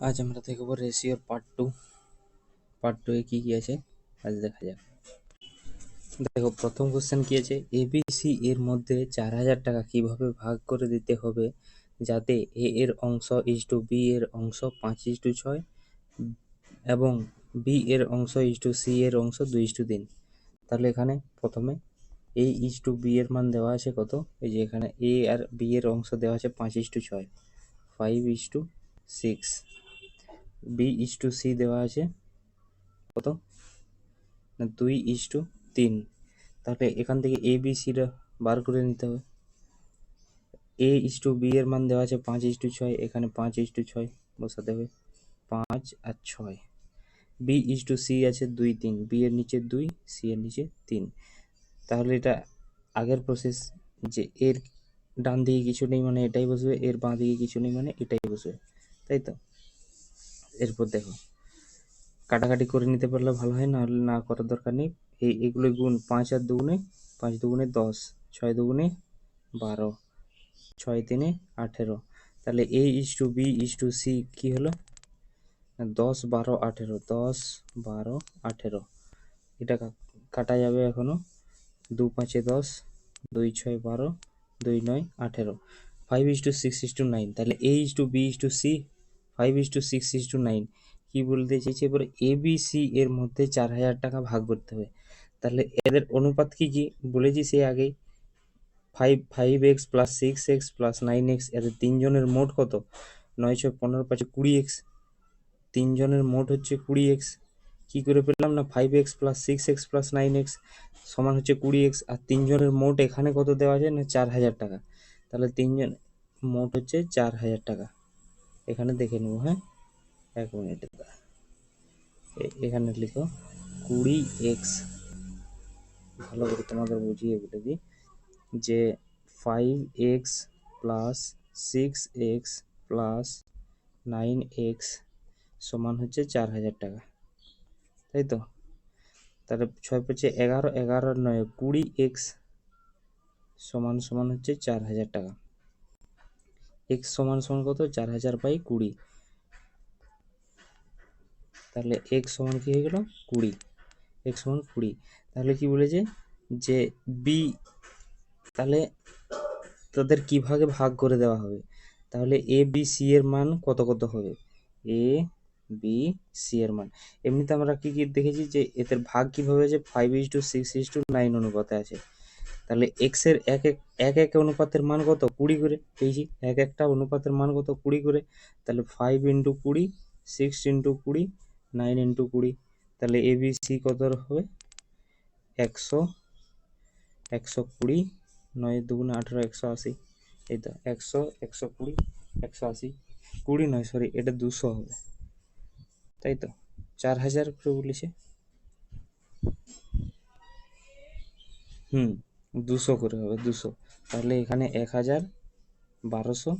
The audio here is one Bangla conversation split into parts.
আজ আমরা দেখব রেশিওর পার্ট টু এ কি আছে আজ দেখা যাক। দেখো প্রথম কোশ্চেন কি আছে, এবিসি এর মধ্যে 4000 টাকা কিভাবে ভাগ করে দিতে হবে যাতে এ এর অংশ ইজ টু বি এর অংশ 5:6 এবং বি এর অংশ ইজ টু সি এর অংশ 2:3। তাহলে এখানে প্রথমে এ ইজ টু বি এর মান দেওয়া আছে কত, এই যে এখানে এ আর বি এর অংশ দেওয়া আছে 5:6, 5:6। বি ইজ টু সি দেওয়া আছে কত না 2:3। তাহলে এখান থেকে এ বি সিটা বার করে নিতে হবে। এ ইজ টু বি এর মান দেওয়া আছে 5:6, এখানে 5:6 বসাতে হবে, 5 আর 6। বি ইজ টু সি আছে 2, 3, বি এর নিচে 2, সি এর নিচে 3। তাহলে এটা আগের প্রসেস, যে এর ডান দিকে কিছু নেই মানে এটাই বসবে, এর বাঁ দিকে কিছু নেই মানে এটাই বসবে, তাই তো। এরপর দেখো কাটাকাটি করে নিতে পারলে ভালো হয়, না হলে না করার দরকার নেই। এগুলো গুণ, 5 আর দুগুণে 5 দুগুণে 10, 6 দুগুণে 12, 6 3 18। তাহলে a is to b is to c কি হলো, 10 12 18, 10 12 18। এটা কাটা যাবে এখনো, 2 5 10, 2 6 12, 2 9 18, 5:6:9। তাহলে a is to b is to c 5:6:9 কি বলতে চেয়েছে, এবার এ বি সি এর মধ্যে 4000 টাকা ভাগ করতে হবে। তাহলে এদের অনুপাত কি কি বলেছি সে আগেই, 5x plus 6x plus 9x। এদের তিনজনের মোট কত, 9 6 15 5 20x। তিনজনের মোট হচ্ছে 20x। কি করে পেলাম না 5x plus 6x plus 9x সমান হচ্ছে 20x, আর তিনজনের মোট এখানে কত দেওয়া আছে না 4000 টাকা। তাহলে তিনজন মোট হচ্ছে 4000 টাকা। এখানে দেখে নেবো, হ্যাঁ 1 মিনিট। এখানে লিখো 20x, ভালো করে তোমাদের বুঝিয়ে বলে দিই, যে 5x plus 6x plus 9x সমান হচ্ছে 4000 টাকা, তাই তো। তাহলে 6 5 11, 11 9 20x সমান সমান হচ্ছে 4000 টাকা। x সমান সমান কত, 4000/20। তাহলে x সমান কি হয়ে গেল 20, x সমান 20। তাহলে কি বলেছে যে বি, তাহলে তাদের কিভাবে ভাগ করে দেওয়া হবে, তাহলে এ বি সি এর মান কত কত হবে, এ বি সি এর মান। এমনিতে আমরা কি কি দেখেছি যে এদের ভাগ কিভাবে আছে, 5:6:9 অনুপাতে আছে। তাহলে এক্স এর এক এক অনুপাতের মান কত 20 করে পেয়েছি, এক একটা অনুপাতের মান কত 20 করে। তাহলে 5 × 20, 6 × 20, 9 × 20। তাহলে এ বি সি কত হবে 100, 120, 9 2 18, 180। এই তো 100, 120, 180, 20 নয় সরি, এটা 200 হবে, তাই তো। 4000 করে বলেছে, 200 করে হবে 200। তাহলে এখানে 1000, 1200,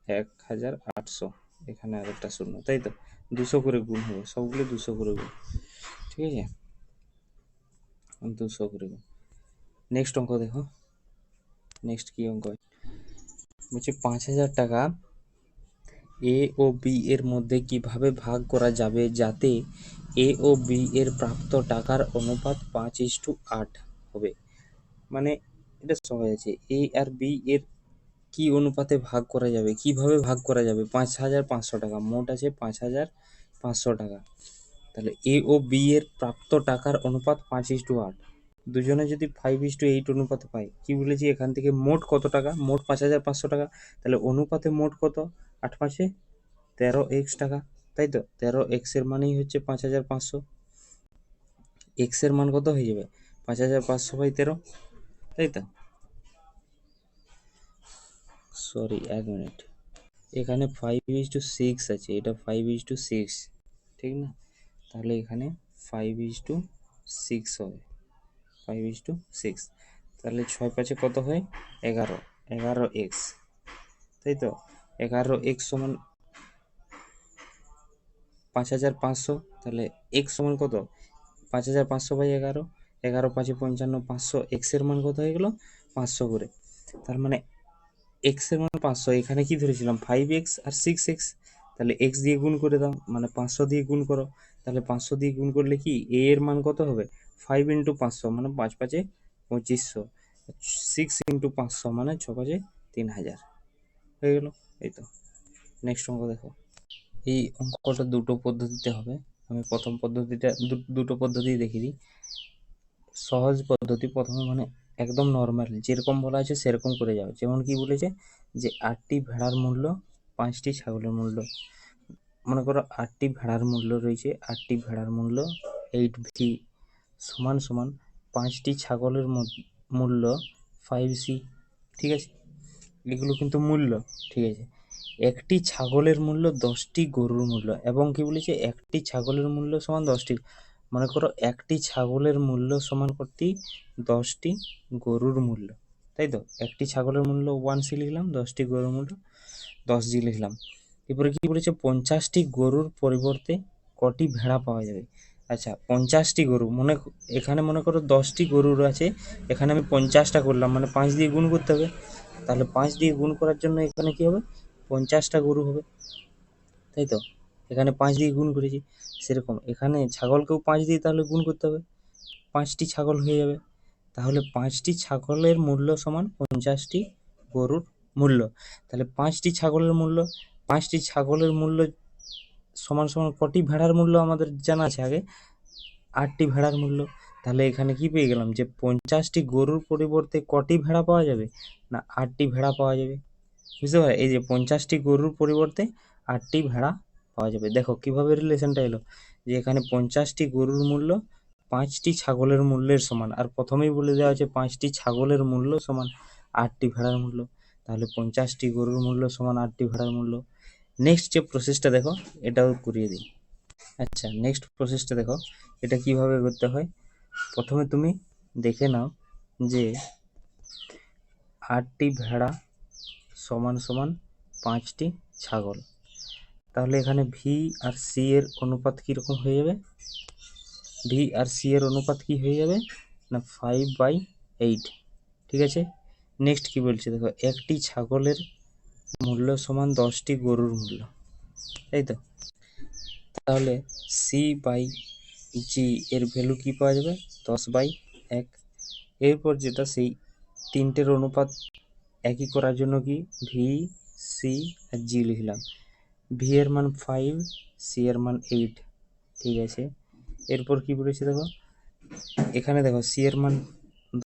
1800, এখানে আরেকটা শূন্য, তাই তো। 200 করে গুণ হবে, সবগুলো 200 করে গুণ, ঠিক আছে, 200 করে গুণ। নেক্সট অঙ্ক দেখো, নেক্সট কি অঙ্ক বলছে 5000 টাকা এ ও বি এর মধ্যে কিভাবে ভাগ করা যাবে যাতে এ ও বি এর প্রাপ্ত টাকার অনুপাত 5:8 হবে। মানে এটা সহজ আছে, এ আর বি এর কি অনুপাতে ভাগ করা যাবে, কিভাবে ভাগ করা যাবে। 5500 টাকা মোট আছে, 5500 টাকা। তাহলে এ ও বি এর প্রাপ্ত টাকার অনুপাত 5:8। দুজনে যদি 5:8 অনুপাতে পায়, কি বলেছি এখান থেকে মোট কত টাকা, মোট 5500 টাকা। তাহলে অনুপাতে মোট কত, 8 5 13x টাকা, তাই তো। 13x এর মানেই হচ্ছে 5500। x এর মান কত হয়ে যাবে 5500/13, তাই তো। সরি 1 মিনিট, এখানে 5:6 আছে, এটা 5:6, ঠিক না। তাহলে এখানে 5:6 হবে, 5:6। তাহলে 6 5 কত হয় 11, 11x, তাই তো। 11x সমান 5500। তাহলে x সমান কত 5500/11, 11 5 55, 500। x এর মান কত হয়ে গেল 500 করে। তার মানে x এর মান 500, এখানে কি ধরেছিলাম 5x আর 6x, তাহলে এক্স দিয়ে গুণ করে দাও, মানে 500 দিয়ে গুণ করো। তাহলে 500 দিয়ে গুণ করলে কি এ এর মান কত হবে? 5 ইন্টু 500 মানে 5 5 2500, 6 ইন্টু 500 মানে 6 5 3000 হয়ে গেল। এই তো। নেক্সট অঙ্ক দেখো। এই অঙ্কটা দুটো পদ্ধতিতে হবে। আমি প্রথম পদ্ধতিটা দুটো পদ্ধতি দেখিয়ে দিই। সহজ পদ্ধতি প্রথমে, মানে একদম নর্মাল যেরকম বলা আছে সেরকম করে যাও। যেমন কি বলেছে যে 8টি ভেড়ার মূল্য 5টি ছাগলের মূল্য। মনে করো 8টি ভেড়ার মূল্য রয়েছে, 8টি ভেড়ার মূল্য 8v সমান সমান 5টি ছাগলের মূল্য 5c। ঠিক আছে, এগুলো কিন্তু মূল্য। ঠিক আছে, একটি ছাগলের মূল্য 10টি গরুর মূল্য, এবং কি বলেছে একটি ছাগলের মূল্য সমান 10টি। মনে করো একটি ছাগলের মূল্য সমান করতে 10টি গরুর মূল্য, তাই তো। একটি ছাগলের মূল্য 1c লিখলাম, 10টি গরুর মূল্য 10g লিখলাম। এরপরে কি বলেছে 50টি গরুর পরিবর্তে কটি ভেড়া পাওয়া যাবে। আচ্ছা 50টি গরু, এখানে মনে করো 10টি গরুর আছে, এখানে আমি 50টা করলাম, মানে 5 দিয়ে গুণ করতে হবে। তাহলে 5 দিয়ে গুণ করার জন্য এখানে কি হবে 50টা গরু হবে, তাই তো। এখানে 5 দিয়ে গুণ করেছি, সেরকম এখানে ছাগলকেও 5 দিয়ে তাহলে গুণ করতে হবে, 5টি ছাগল হয়ে যাবে। তাহলে 5টি ছাগলের মূল্য সমান 50টি গরুর মূল্য। তাহলে 5টি ছাগলের মূল্য, 5টি ছাগলের মূল্য সমান সমান কটি ভেড়ার মূল্য আমাদের জানা আছে আগে, 8টি ভেড়ার মূল্য। তাহলে এখানে কি পেয়ে গেলাম যে 50টি গরুর পরিবর্তে কটি ভেড়া পাওয়া যাবে, না 8টি ভেড়া পাওয়া যাবে। বুঝতে পারলে, এই যে 50টি গরুর পরিবর্তে 8টি ভেড়া পাওয়া যাবে। দেখো কিভাবে রিলেশনটা এলো, যে এখানে 50টি গরুর মূল্য 5টি ছাগলের মূল্যের সমান, আর প্রথমেই বলে দেওয়া আছে 5টি ছাগলের মূল্য সমান 8টি ভেড়ার মূল্য। তাহলে 50টি গরুর মূল্য সমান 8টি ভেড়ার মূল্য। নেক্সট যে প্রসেসটা দেখো, এটাও করিয়ে দিই। আচ্ছা নেক্সট প্রসেসটা দেখো, এটা কিভাবে করতে হয়। প্রথমে তুমি দেখে নাও যে 8টি ভেড়া সমান সমান 5টি ছাগল। তাহলে এখানে ভি আর সি এর অনুপাত কীরকম হয়ে যাবে, ভি আর সি এর অনুপাত কি হয়ে যাবে না 5/8। ঠিক আছে, নেক্সট কি বলছে দেখো, একটি ছাগলের মূল্য সমান 10টি গরুর মূল্য, তাই তো। তাহলে সি বাই জি এর ভ্যালু কি পাওয়া যাবে 10/1। এরপর যেটা সেই তিনটের অনুপাত একই করার জন্য কি ভি সি আর জি লিখলাম। ভি এর মান 5, সি এর মান 8। ঠিক আছে, এরপর কি বলেছে দেখো, এখানে দেখো সি এর মান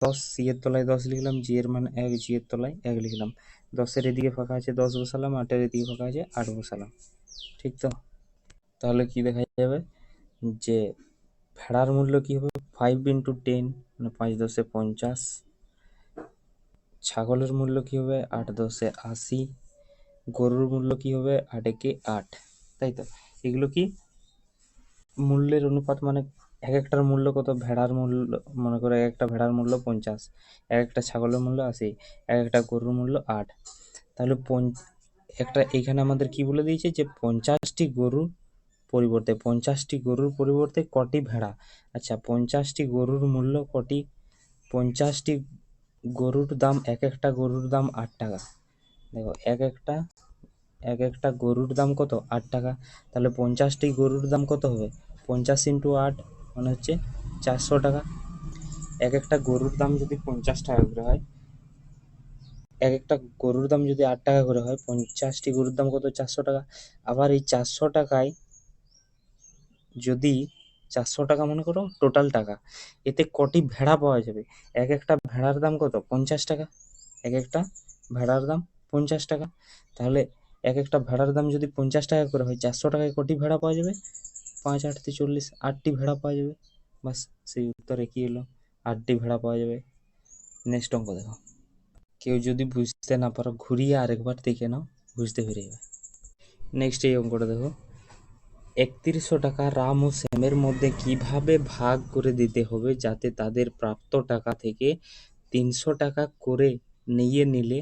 10, সি এর তলায় 10 লিখলাম, জি এর মান 1, জি এর তলায় 1 লিখলাম। 10-এর এদিকে ফাঁকা আছে 10 বসালাম, 8-এর এদিকে ফাঁকা আছে 8 বসালাম। ঠিক তো। তাহলে কি দেখা যাবে যে ভেড়ার মূল্য কি হবে 5 ইন্টু 10 মানে 5 10 50। ছাগলের মূল্য কি হবে 8 10 80। গরুর মূল্য কি হবে 8 একে 8, তাই তো। এগুলো কি মূল্যের অনুপাত, মানে এক একটার মূল্য কত, ভেড়ার মূল্য মনে করো এক একটা ভেড়ার মূল্য 50, এক একটা ছাগলের মূল্য 80, এক একটা গরুর মূল্য 8। তাহলে একটা এখানে আমাদের কি বলে দিয়েছে যে 50টি গরুর পরিবর্তে কটি ভেড়া। আচ্ছা 50টি গরুর মূল্য কটি, 50টি গরুর দাম, এক একটা গরুর দাম 8 টাকা। দেখো এক একটা গরুর দাম কত 8 টাকা। তাহলে 50টি গরুর দাম কত হবে 50 ইন্টু 8 মানে হচ্ছে 400 টাকা। এক একটা গরুর দাম যদি 50 টাকা করে হয়, এক একটা গরুর দাম যদি 8 টাকা করে হয়, 50টি গরুর দাম কত 400 টাকা। আবার এই 400 টাকায় যদি 400 টাকা মনে করো টোটাল টাকা, এতে কটি ভেড়া পাওয়া যাবে, এক একটা ভেড়ার দাম কত 50 টাকা, এক একটা ভেড়ার দাম 50 টাকা। তাহলে এক একটা ভেড়ার দাম যদি 50 টাকা করে হয়, 400 টাকায় কটি ভেড়া পাওয়া যাবে 5 8 40, 8টি ভেড়া পাওয়া যাবে। বাস, সেই উত্তরে কি এলো 8টি ভেড়া পাওয়া যাবে। নেক্সট অঙ্ক দেখো। কেউ যদি বুঝতে না পারো ঘুরিয়ে আরেকবার দেখে নাও, বুঝতে পেরে যাবে। নেক্সট এই অঙ্কটা দেখো, 3100 টাকা রাম ও শ্যামের মধ্যে কিভাবে ভাগ করে দিতে হবে যাতে তাদের প্রাপ্ত টাকা থেকে 300 টাকা করে নিয়ে নিলে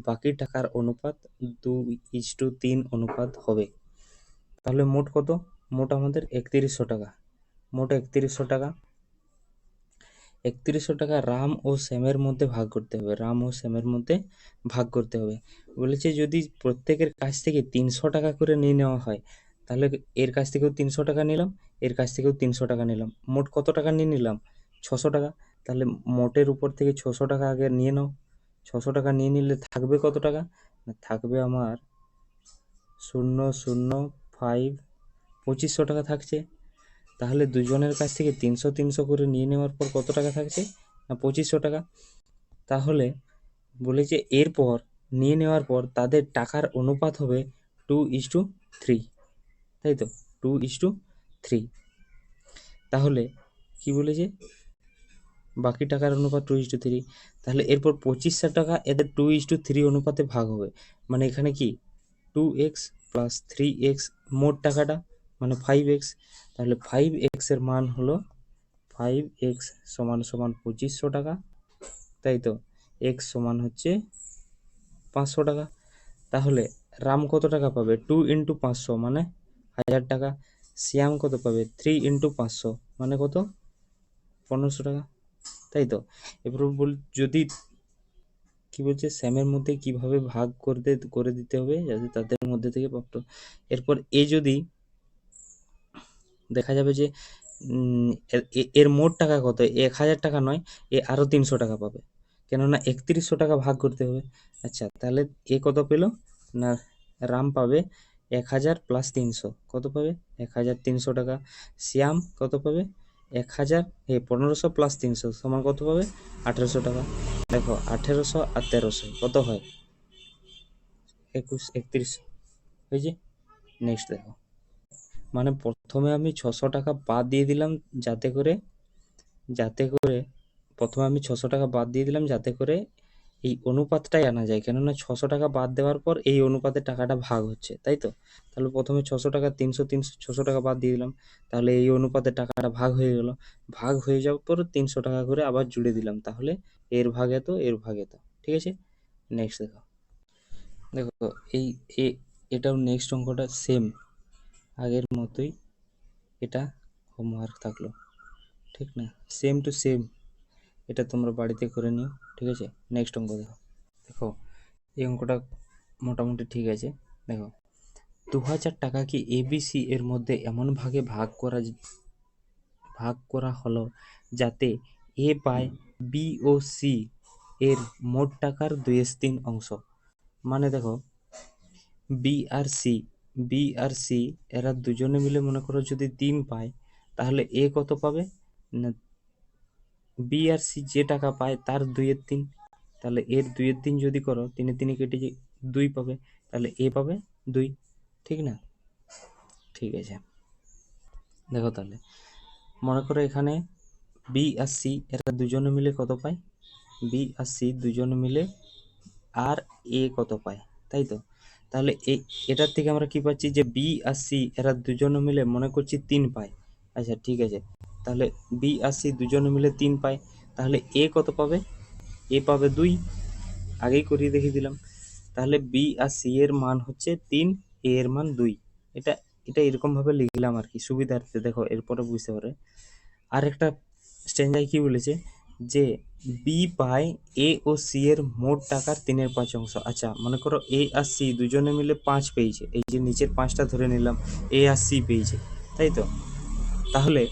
বাকি টাকার অনুপাত 2:3 অনুপাত হবে। তাহলে মোট কত, মোট আমাদের 3100 টাকা, মোট 3100 টাকা। 3100 টাকা রাম ও শ্যামের মধ্যে ভাগ করতে হবে, রাম ও শ্যামের মধ্যে ভাগ করতে হবে। বলেছে যদি প্রত্যেকের কাছ থেকে 300 টাকা করে নিয়ে নেওয়া হয়, তাহলে এর কাছ থেকেও 300 টাকা নিলাম, এর কাছ থেকেও 300 টাকা নিলাম, মোট কত টাকা নিয়ে নিলাম? 600 টাকা। তাহলে মোটের উপর থেকে 600 টাকা আগে নিয়ে নাও। 600 টাকা নিয়ে নিলে থাকবে কত টাকা? না, থাকবে আমার 005, 2500 টাকা থাকছে। তাহলে দুজনের কাছ থেকে 300 300 করে নিয়ে নেওয়ার পর কত টাকা থাকছে? না, 2500 টাকা। তাহলে বলেছে এরপর নিয়ে নেওয়ার পর তাদের টাকার অনুপাত হবে 2:3, তাই তো, 2:3। তাহলে কি বলেছে? বাকি টাকার অনুপাত 2:3। তাহলে এরপর 2500 টাকা এদের 2:3 অনুপাতে ভাগ হবে। মানে এখানে কি 2x প্লাস 3x মোট টাকাটা মানে 5x। তাহলে 5x এর মান হলো 5x সমান সমান 2500 টাকা, তাই তো, x সমান হচ্ছে 500 টাকা। তাহলে রাম কত টাকা পাবে? 2 × 500 মানে 1000 টাকা। শ্যাম কত পাবে? 3 × 500 মানে কত? 1500 টাকা, তাই তো। এবার যদি কি বলছে শ্যামের মধ্যে কিভাবে ভাগ করে দিতে হবে যাতে তাদের মধ্যে থেকে প্রাপ্ত। এরপর যদি দেখা যাবে যে এর মোট টাকা কত? 1000 টাকা নয়, আরো 300 টাকা পাবে, কেননা 3100 টাকা ভাগ করতে হবে। আচ্ছা, তাহলে কত পেল? না, রাম পাবে 1000 প্লাস 300, কত পাবে? 1300 টাকা। শ্যাম কত পাবে? 1500 প্লাস 300 সমান কত পাবে? 1800 টাকা। দেখো 1800 আর 1300 কত হয়? 3100 হয়েছে। নেক্সট দেখো, মানে প্রথমে আমি 600 টাকা বাদ দিয়ে দিলাম যাতে করে প্রথমে আমি 600 টাকা বাদ দিয়ে দিলাম যাতে করে এই অনুপাতটাই আনা যায়, কেননা 600 টাকা বাদ দেওয়ার পর এই অনুপাতে টাকাটা ভাগ হচ্ছে, তাই তো। তাহলে প্রথমে 600 টাকা 300 300 600 টাকা বাদ দিয়ে দিলাম, তাহলে এই অনুপাতে টাকাটা ভাগ হয়ে গেল। ভাগ হয়ে যাওয়ার পর 300 টাকা করে আবার জুড়ে দিলাম, তাহলে এর ভাগ এত, এর ভাগ এত, ঠিক আছে। নেক্সট দেখো, দেখো এই এটাও নেক্সট অঙ্কটা সেম আগের মতোই, এটা হোমওয়ার্ক থাকলো, ঠিক না? সেম টু সেম, এটা তোমরা বাড়িতে করে নিও, ঠিক আছে। নেক্সট অঙ্ক দেখো, দেখো এই অঙ্কটা মোটামুটি ঠিক আছে। দেখো 2000 টাকাকে ABC এর মধ্যে এমন ভাগে ভাগ করা হলো যাতে এ পায় বি ও সি এর মোট টাকার 2/3 অংশ। মানে দেখো বি আর সি এরা দুজনে মিলে মনে করো যদি 3 পায়, তাহলে এ কত পাবে? না, বি আর সি যে টাকা পায় তার 2/3। তাহলে এর 2/3 যদি করো, 3 কেটে 2 পাবে, তাহলে এ পাবে 2, ঠিক না? ঠিক আছে। দেখো তাহলে মনে করো এখানে বি আর সি এরা দুজনে মিলে কত পায়? বি আর সি দুজনে মিলে আর এ কত পায়, তাই তো। তাহলে এটার থেকে আমরা কি পাচ্ছি যে বি আর সি এরা দুজনে মিলে মনে করছি 3 পায়। আচ্ছা ঠিক আছে, তাহলে বি আর সি দুজনে মিলে 3 পায়, তাহলে এ কত পাবে? এ পাবে 2, আগেই করিয়ে দেখিয়ে দিলাম। তাহলে বি আর সি এর মান হচ্ছে 3, এ এর মান 2। এটা এটা এরকম ভাবে লিখলাম আর কি সুবিধার্থে, দেখো এরপরে বুঝতে পারে। আর একটা স্ট্যান্ডার্ড কি বলেছে যে বি পায় এ ও সি এর মোট টাকার 3/5 অংশ। আচ্ছা মনে করো এ আর সি দুজনে মিলে 5 পেয়েছে, এই যে নিচের 5টা ধরে নিলাম, এ আর সি পেয়েছে, তাই তো। তাহলে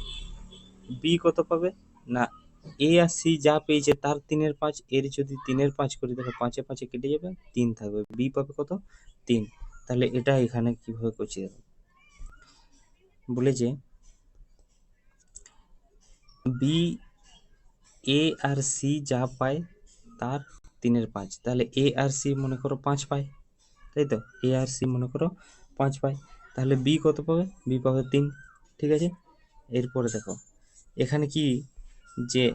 বি কত পাবে? না, এ আর সি যা পেয়েছে তার 3/5, এর যদি 3/5 করি, দেখো 5 এ 5 কেটে যাবে, 3 থাকবে, বি পাবে কত? 3। তাহলে এটা এখানে কিভাবে করছি দেখো, বলেছে বি এ আর সি যা পায় তার 3/5, তাহলে এ আর সি মনে করো 5 পায়, তাই তো। এ আর সি মনে করো 5 পায়, তাহলে বি কত পাবে? বি পাবে 3, ঠিক আছে। এরপরে দেখো এখানে কি যে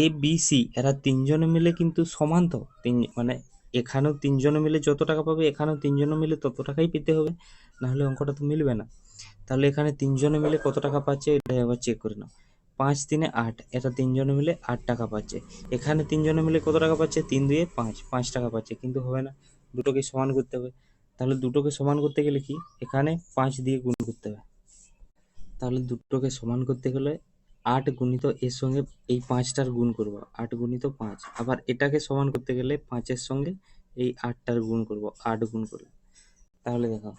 এ বি সি এরা তিনজনে মিলে কিন্তু সমান তো, মানে এখানেও তিনজনে মিলে যত টাকা পাবে এখানেও তিনজনে মিলে তত টাকাই পেতে হবে, নাহলে অঙ্কটা তো মিলবে না। তাহলে এখানে তিনজনে মিলে কত টাকা পাচ্ছে এটা আবার চেক করে নাও। 5 3 8, এটা তিনজনে মিলে 8 টাকা পাচ্ছে। এখানে তিনজনে মিলে কত টাকা পাচ্ছে? 3 2 5, 5 টাকা পাচ্ছে, কিন্তু হবে না, দুটোকে সমান করতে হবে। তাহলে দুটোকে সমান করতে গেলে কি এখানে 5 দিয়ে গুণ করতে হবে। তাহলে দুটোকে সমান করতে গেলে 8 গুণিত এর সঙ্গে এই 5টার গুণ করব, 8 গুণিত 5। আবার এটাকে সমান করতে গেলে 5-এর সঙ্গে এই 8টার গুণ করব, 8 গুণ করব। তাহলে দেখো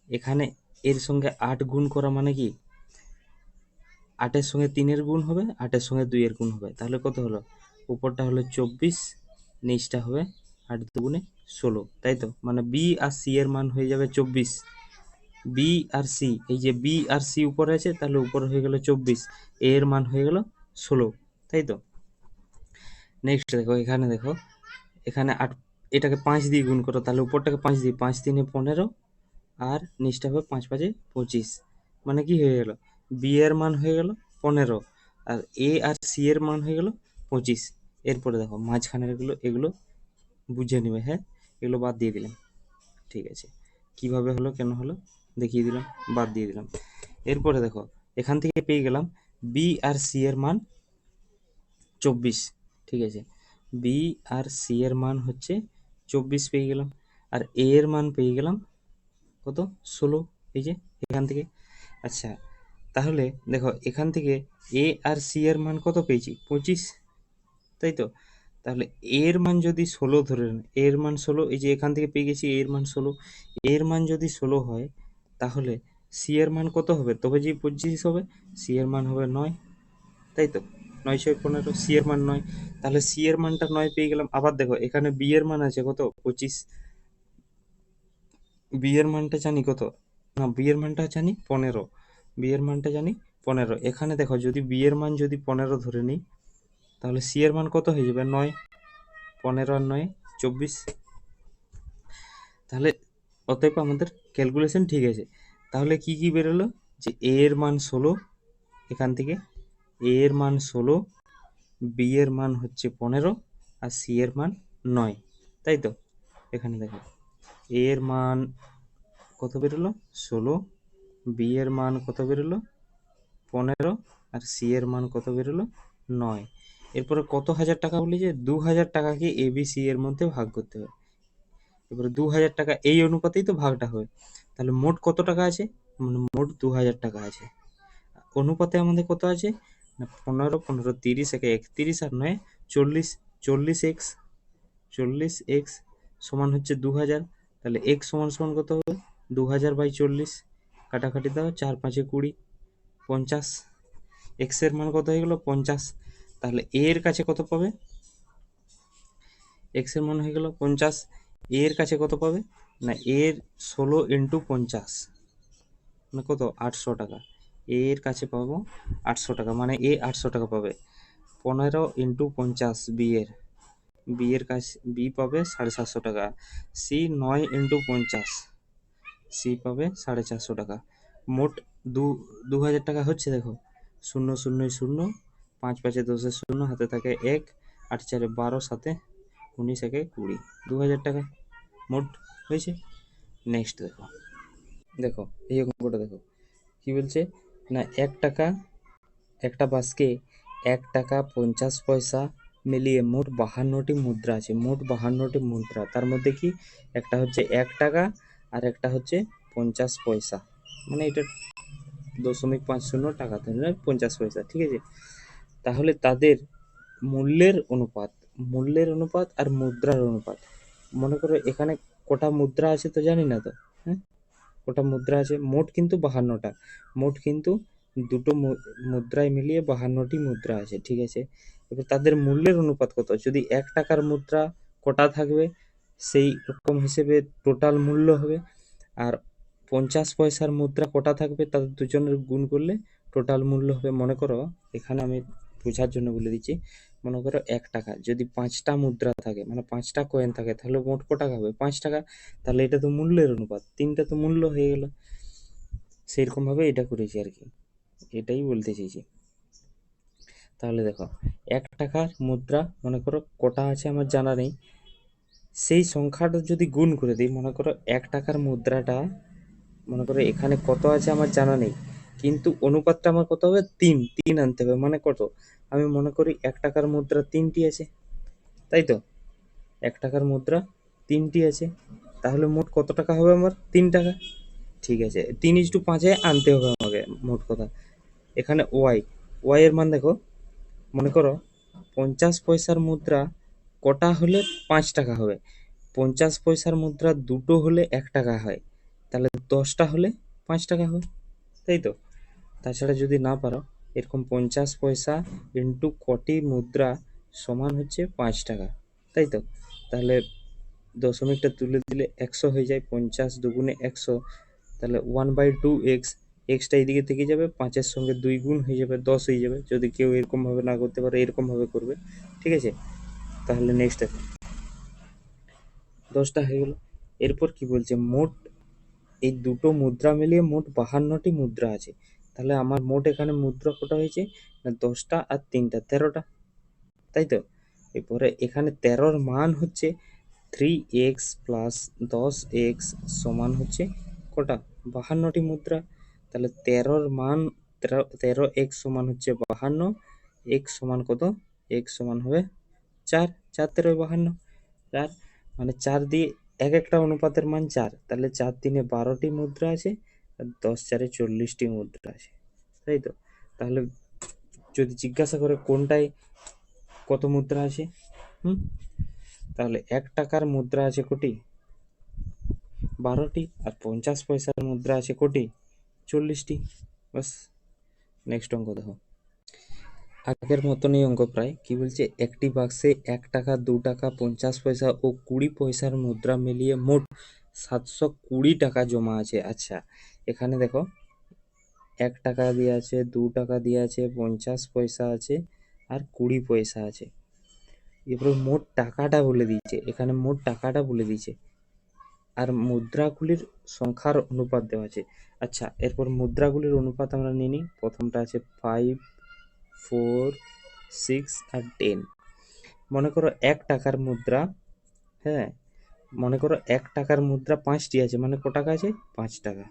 এখানে এর সঙ্গে 8 গুণ করা মানে কি 8-এর সঙ্গে 3-এর গুণ হবে, 8-এর সঙ্গে 2-এর গুণ হবে। তাহলে কত হলো? উপরটা হলো 24, নিচটা হবে 8 দুগুণে 16, তাই তো? মানে বি আর সি এর মান হয়ে যাবে 24। বি আর সি, এই যে বি আর সি উপরে আছে, তাহলে উপরে হয়ে গেল 24, এ এর মান হয়ে গেল 16, তাই তো? নেক্সট দেখো, এখানে দেখো, এখানে 8, এটাকে 5 দিয়ে গুণ করো, তাহলে উপরটাকে 5 দিয়ে, 5 3 15, আর নিচটা হবে 5 5 25। মানে কি হয়ে গেল? বি এর মান হয়ে গেল 15, আর এ আর সি এর মান হয়ে গেল 25। এরপরে দেখো মাঝখানের এগুলো বুঝে নেবে, হ্যাঁ? এগুলো বাদ দিয়ে দিলাম, ঠিক আছে? কিভাবে হলো, কেন হলো দেখিয়ে দিলাম, বাদ দিয়ে দিলাম। এরপরে দেখো এখান থেকে পেয়ে গেলাম বি আর সি এর মান 24, ঠিক আছে? বি আর সি এর মান হচ্ছে 24 পেয়ে গেলাম, আর এ এর মান পেয়ে গেলাম কত? 16, এই যে এখান থেকে। আচ্ছা, তাহলে দেখো এখান থেকে এ আর সি এর মান কত পেয়েছি? 25, তাই তো? তাহলে এর মান যদি 16 ধরে নেন, এর মান 16, এই যে এখান থেকে পেয়ে গেছি এর মান 16, এর মান যদি 16 হয়, তাহলে সি এর মান কত হবে? তবে যে 25 হবে, সি এর মান হবে 9, তাই তো? 9 6 15, সি এর মান 9, তাহলে সি এর মানটা 9 পেয়ে গেলাম। আবার দেখো এখানে বি এর মান আছে কত? 25, বি এর মানটা জানি কত? না, বি এর মানটা জানি 15, বি এর মানটা জানি 15। এখানে দেখো যদি বি এর মান যদি 15 ধরে নিই, তাহলে সি এর মান কত হয়ে যাবে? 9, 15 আর 9 24। তাহলে অতএব আমাদের ক্যালকুলেশন ঠিক আছে। তাহলে কি কি বেরোলো? যে এ এর মান 16, এখান থেকে এ এর মান 16, বি এর মান হচ্ছে 15, আর সি এর মান 9, তাই তো? এখানে দেখো এ এর মান কত বেরোলো? 16, বি এর মান কত বেরোলো? 15, আর সি এর মান কত বেরোলো? 9। এরপরে কত হাজার টাকা বলি? যে 2000 টাকাকে এ বি সি এর মধ্যে ভাগ করতে হবে। এবারে 2000 টাকা এই অনুপাতেই তো ভাগটা হবে। তাহলে মোট কত টাকা আছে? মানে মোট 2000 টাকা আছে। অনুপাতে আমাদের কত আছে? না 15 15 30 একে 31, আর 9 40, 40x, 40x সমান হচ্ছে 2000। তাহলে x সমান সমান কত হবে? 2000/40, কাটাকাটি দাও, 4 5 20, 50। x এর মান কত হয়ে গেল? 50। তাহলে a এর কাছে কত পাবে? x এর মান হয়ে গেল 50, a এর কাছে কত পাবে? না এর 16 × 50 মানে কত? 800 টাকা। a এর কাছে পাবো 800 টাকা, মানে a 800 টাকা পাবে। 15 × 50 বি এর কাছে বি পাবে 750 টাকা। সি 9 × 50, সি পাবে 450 টাকা। মোট 2000 টাকা হচ্ছে। দেখো 0 0 0, 5 5 10 শূন্য, হাতে থাকে 1, 8 4 12, 7 19 1 20, 2000 টাকা মোট হয়েছে। নেক্সট দেখো, দেখো এই অঙ্কটা দেখো কি বলছে? না 1 টাকা, একটা বাস্কে 1 টাকা 50 পয়সা মিলিয়ে মোট 52টি মুদ্রা আছে। মোট 52টি মুদ্রা, তার মধ্যে কি একটা হচ্ছে 1 টাকা আর একটা হচ্ছে 50 পয়সা, মানে এটা 0.50 টাকা, তাহলে 50 পয়সা, ঠিক আছে? তাহলে তাদের মূল্যের অনুপাত আর মুদ্রার অনুপাত। মনে করো এখানে কটা মুদ্রা আছে তো জানি না তো, হ্যাঁ? কটা মুদ্রা আছে? মোট কিন্তু 52টা। মোট কিন্তু দুটো মুদ্রায় মিলিয়ে 52টি মুদ্রা আছে, ঠিক আছে? এবার তাদের মূল্যের অনুপাত কত? যদি 1 টাকার মুদ্রা কটা থাকবে, সেই রকম হিসেবে টোটাল মূল্য হবে। আর 50 পয়সার মুদ্রা কটা থাকবে, তাদের দুজনের গুণ করলে টোটাল মূল্য হবে। মনে করো এখানে আমি বোঝার জন্য বলে দিচ্ছি, মনে করো 1 টাকা যদি 5টা মুদ্রা থাকে, মানে 5টা কয়েন থাকে, তাহলে মোট ক টাকা হবে? 5 টাকা। তাহলে এটা তো মূল্যের অনুপাত, 3টা তো মূল্য হয়ে গেল। সেইরকম ভাবে এটা করেছি আর কি, এটাই বলতে চাইছি। তাহলে দেখো 1 টাকার মুদ্রা মনে করো কটা আছে আমার জানা নেই, সেই সংখ্যাটা যদি গুণ করে দিই, মনে করো 1 টাকার মুদ্রাটা মনে করো এখানে কত আছে আমার জানা নেই, কিন্তু অনুপাতটা আমার কত হবে? 3 আনতে হবে। মানে কত? আমি মনে করি 1 টাকার মুদ্রা 3টি আছে, তাই তো? 1 টাকার মুদ্রা 3টি আছে, তাহলে মোট কত টাকা হবে আমার? 3 টাকা, ঠিক আছে? 3:5 আনতে হবে আমাকে, মোট কথা। এখানে ওয়াই এর মান দেখো, মনে করো 50 পয়সার মুদ্রা কটা হলে 5 টাকা হবে? 50 পয়সার মুদ্রা দুটো হলে 1 টাকা হয়, তাহলে 10টা হলে 5 টাকা হয়, তাই তো? তাছাড়া যদি না পারো, এরকম 50 পয়সা ইন্টু কটি মুদ্রা সমান হচ্ছে 5 টাকা, তাই তো? তাহলে দশমিকটা তুলে দিলে 100 হয়ে যায়, 50 দুগুণে 100, তাহলে 1/2x, এক্সটা এইদিকে থেকে যাবে, 5-এর সঙ্গে 2 গুণ হয়ে যাবে, 10 হয়ে যাবে। যদি কেউ এরকমভাবে না করতে পারে, এরকমভাবে করবে, ঠিক আছে? তাহলে নেক্সট দেখো, 10টা হয়ে গেল। এরপর কি বলছে, মোট এই দুটো মুদ্রা মিলিয়ে মোট 52টি মুদ্রা আছে। তাহলে আমার মোট এখানে মুদ্রা কটা হয়েছে না, 10টা আর 3টা 13টা, তাই তো? এরপরে এখানে 13র মান হচ্ছে 3x প্লাস 10x সমান হচ্ছে কটা, 52টি মুদ্রা। তাহলে 13র মান 13x সমান হচ্ছে 52, x সমান কত, x সমান হবে 4, 4 13 52, 4 মানে 4 দিয়ে এক একটা অনুপাতের মান 4, তাহলে 4 3-এ 12টি মুদ্রা আছে, আর 10 4-এ 40টি মুদ্রা আছে, তাই তো? তাহলে যদি জিজ্ঞাসা করে কোনটায় কত মুদ্রা আছে, তাহলে 1 টাকার মুদ্রা আছে কোটি, 12টি, আর 50 পয়সার মুদ্রা আছে কোটি, 40টি। বাস, নেক্সট অঙ্ক দেখো, আগের মতনই অঙ্ক প্রায়। কি বলছে, একটি বাক্সে 1 টাকা, 2 টাকা, 50 পয়সা ও 20 পয়সার মুদ্রা মিলিয়ে মোট 720 টাকা জমা আছে। আচ্ছা, এখানে দেখো 1 টাকা দিয়ে আছে, 2 টাকা দিয়ে আছে, 50 পয়সা আছে, আর 20 পয়সা আছে। এরপর মোট টাকাটা বলে দিয়েছে, এখানে মোট টাকাটা বলে দিয়েছে, আর মুদ্রাগুলির সংখ্যার অনুপাত দেওয়া আছে। আচ্ছা, এরপর মুদ্রাগুলির অনুপাত আমরা নিয়ে নিই। প্রথমটা আছে 5, 4, 6 আর 10। মনে করো 1 টাকার মুদ্রা, হ্যাঁ, মনে করো 1 টাকার মুদ্রা 5টি আছে, মানে ক টাকা আছে, 5 টাকা।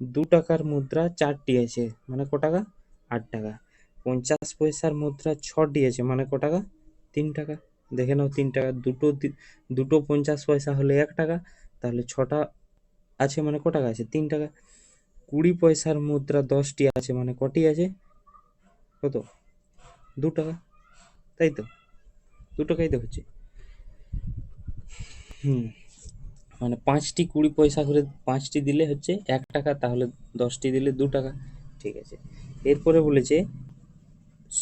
2 টাকার মুদ্রা 4টি আছে, মানে ক টাকা, 8 টাকা। 50 পয়সার মুদ্রা 6টি আছে, মানে ক টাকা, 3 টাকা। দেখে নাও, 3 টাকা, দুটো 50 পয়সা হলে 1 টাকা, তাহলে 6টা আছে, মানে ক টাকা আছে, 3 টাকা। 20 পয়সার মুদ্রা 10টি আছে, মানে কটি আছে, কত, 2 টাকা, তাই তো? 2 টাকাই তো হচ্ছে। মানে 5টি 20 পয়সা করে, 5টি দিলে হচ্ছে 1 টাকা, তাহলে 10টি দিলে 2 টাকা, ঠিক আছে? এরপরে বলেছে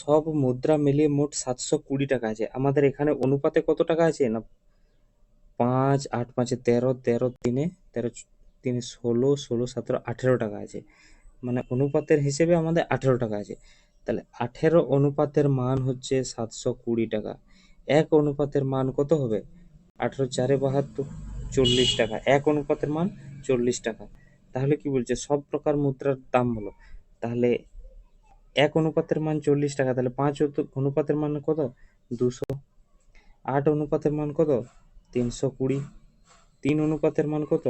সব মুদ্রা মিলিয়ে মোট 720 টাকা আছে। আমাদের এখানে অনুপাতে কত টাকা আছে না, 5, 8 5-এ 13, 13 3-এ 13, 3-এ 16, 16 17 18 টাকা আছে। মানে অনুপাতের হিসেবে আমাদের 18 টাকা আছে। তাহলে 18 অনুপাতের মান হচ্ছে 720 টাকা। 1 অনুপাতের মান কত হবে, 18 4-এ 72, 40 টাকা। 1 অনুপাতের মান 40 টাকা। তাহলে কি বলছে, সব প্রকার মুদ্রার দাম বলো। তাহলে 1 অনুপাতের মান 40 টাকা, তাহলে 5 অনুপাতের মান কত, 200। 8 অনুপাতের মান কত, 320। 3 অনুপাতের মান কত,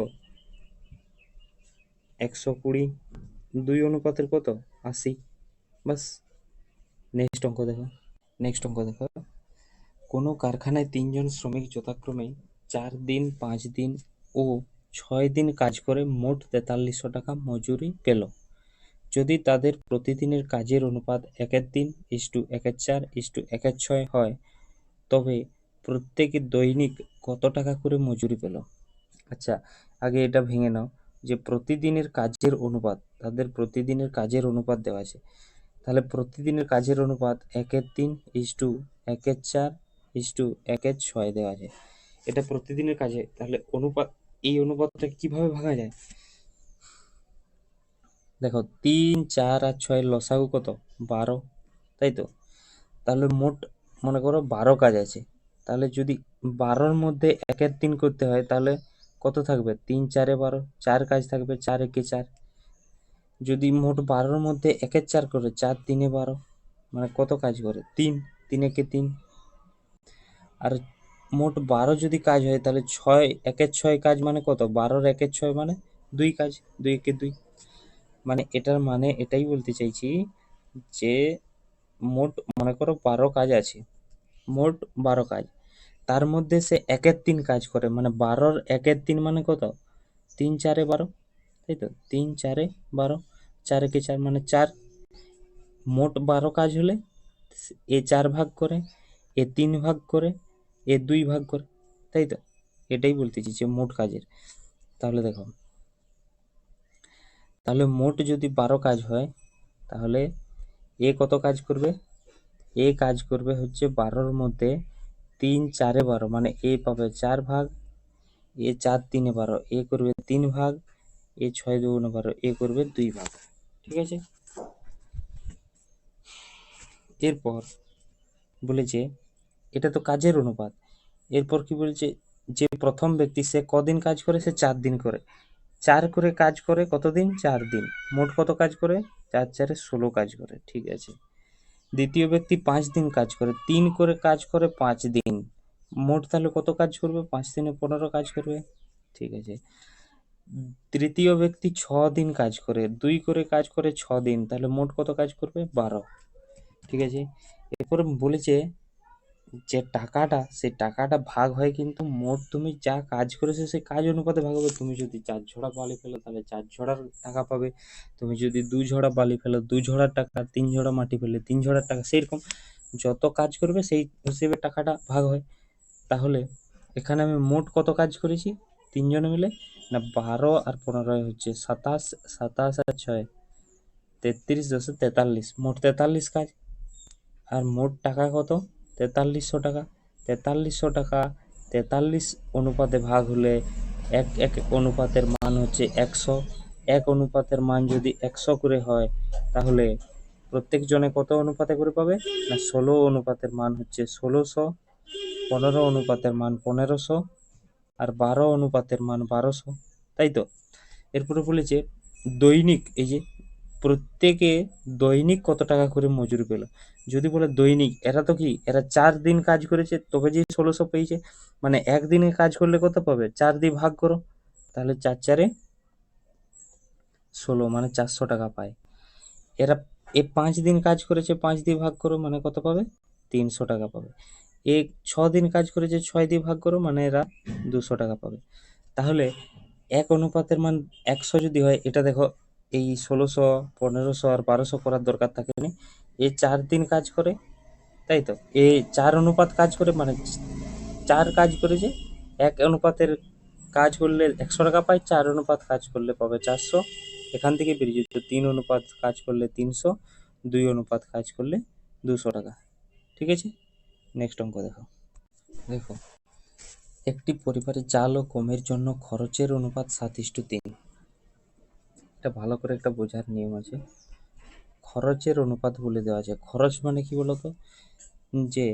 120। 2 অনুপাতের কত, 80। বাস, নেক্সট অঙ্ক দেখো। কোনো কারখানায় 3 জন শ্রমিক যথাক্রমে 4 দিন, 5 দিন ও 6 দিন কাজ করে মোট 4300 টাকা মজুরি পেল। যদি তাদের প্রতিদিনের কাজের অনুপাত 1/3:1/4:1/6 হয়, তবে প্রত্যেকে দৈনিক কত টাকা করে মজুরি পেল? আচ্ছা, আগে এটা ভেঙে নাও, যে প্রতিদিনের কাজের অনুপাত, তাদের প্রতিদিনের কাজের অনুপাত দেওয়া আছে। তাহলে প্রতিদিনের কাজের অনুপাত 1/3:1/4:1/6 দেওয়া আছে। এটা প্রতিদিনের কাজে, তাহলে অনুপাত, এই অনুপাতটা কিভাবে ভাঙা যায়? দেখো, 3, 4 আর 6 লসাগু কত, 12, তাই তো? তাহলে মোট মনে করো 12 কাজ আছে। তাহলে যদি 12-র মধ্যে 1/3 করতে হয়, তাহলে কত থাকবে, 3 4-এ 12, 4 কাজ থাকবে, 4 একে 4। যদি মোট 12-র মধ্যে 1/4 করে, 4 3-এ 12, মানে কত কাজ করে, 3, 3 একে 3। আর মোট 12 যদি কাজ হয়, তাহলে 6 1/6 কাজ মানে কত, 12-র 1/6 মানে 2 কাজ, 2 একে 2। মানে এটার মানে এটাই বলতে চাইছি যে মোট মনে করো 12 কাজ আছে, মোট 12 কাজ, তার মধ্যে সে 1/3 কাজ করে, মানে 12-র 1/3 মানে কত, 3 4-এ 12, তাই তো? 3 4-এ 12, 4 একে 4 মানে 4। মোট 12 কাজ হলে এ 4 ভাগ করে, এ 3 ভাগ করে, এ 2 ভাগ করে, তাই তো? এটাই বলতেছি যে মোট কাজের। তাহলে দেখো, তাহলে মোট যদি 12 কাজ হয়, তাহলে এ কত কাজ করবে? এ কাজ করবে হচ্ছে 12-র মধ্যে 3 4-এ 12, মানে এ পাবে 4 ভাগ, এ 4 3-এ 12, এ করবে 3 ভাগ, এ 6 2-গুণে 12, এ করবে 2 ভাগ। ঠিক আছে? এরপর বলেছে এটা তো কাজের অনুপাত। এরপর কি বলছে, যে প্রথম ব্যক্তি সে কদিন কাজ করে? সে 4 দিন করে। 4 করে কাজ করে কতদিন? 4 দিন। মোট কত কাজ করে? 4 4-এ 16 কাজ করে। ঠিক আছে। দ্বিতীয় ব্যক্তি 5 দিন কাজ করে, 3 করে কাজ করে 5 দিন। মোট তাহলে কত কাজ করবে? 5 দিনে 15 কাজ করবে। ঠিক আছে। তৃতীয় ব্যক্তি 6 দিন কাজ করে, 2 করে কাজ করে 6 দিন, তাহলে মোট কত কাজ করবে? 12। ঠিক আছে। এরপরে বলেছে যে টাকাটা, সেই টাকাটা ভাগ হয় কিন্তু মোট তুমি যা কাজ করেছো সেই কাজ অনুপাতে ভাগ হবে। তুমি যদি 4 ঝোড়া বালি ফেলো তাহলে 4 ঝোড়ার টাকা পাবে, তুমি যদি 2 ঝোড়া বালি ফেলো 2 ঝোড়ার টাকা, 3 ঝোড়া মাটি ফেললে 3 ঝোড়ার টাকা, সেইরকম যত কাজ করবে সেই হিসেবে টাকাটা ভাগ হয়। তাহলে এখানে আমি মোট কত কাজ করেছি তিনজনে মিলে? না 12 আর 15 হচ্ছে 27, 27 আর 6 33, 10 43, মোট 43 কাজ। আর মোট টাকা কত? 4300 টাকা। 4300 টাকা 43 অনুপাতে ভাগ হলে এক এক অনুপাতের মান হচ্ছে 100। এক অনুপাতের মান যদি 100 করে হয়, তাহলে প্রত্যেক জনে কত অনুপাতে করে পাবে? না 16 অনুপাতের মান হচ্ছে 1600, 15 অনুপাতের মান 1500, আর 12 অনুপাতের মান 1200। তাই তো? এরপরে বলেছে দৈনিক, এই যে প্রত্যেকে দৈনিক কত টাকা করে মজুরি পেল। যদি বলে দৈনিক, এরা তো কি, এরা 4 দিন কাজ করেছে তবে যে 1600 পেয়েছে, মানে একদিনে কাজ করলে কত পাবে? 4 দিয়ে ভাগ করো, তাহলে 4 4-এ 16, মানে 400 টাকা পায়। এরা 5 দিন কাজ করেছে, 5 দিয়ে ভাগ করো, মানে কত পাবে? 300 টাকা পাবে। 6 দিন কাজ করেছে, 6 দিয়ে ভাগ করো, মানে এরা 200 টাকা পাবে। তাহলে এক অনুপাতের মান 100 যদি হয়, এটা দেখো এই 1600, 1500 আর 1200 করার দরকার থাকে না। 4 দিন কাজ করে, তাই তো? 4 অনুপাত কাজ করে, মানে 4 কাজ করেছে, এক অনুপাতের কাজ করলে 100 টাকা পায়, 4 অনুপাত কাজ করলে পাবে 400। এখান থেকে বেরিয়ে যেত 3 অনুপাত কাজ করলে 300, 2 অনুপাত কাজ করলে 200 টাকা। ঠিক আছে। নেক্সট অঙ্ক দেখো। দেখো, একটি পরিবারে চাল ও গমের জন্য খরচের অনুপাত 7:3। এটা ভালো করে একটা বোঝার নিয়ম আছে। খরচের অনুপাত বলে দেওয়া আছে। খরচ মানে কি বলতো? যে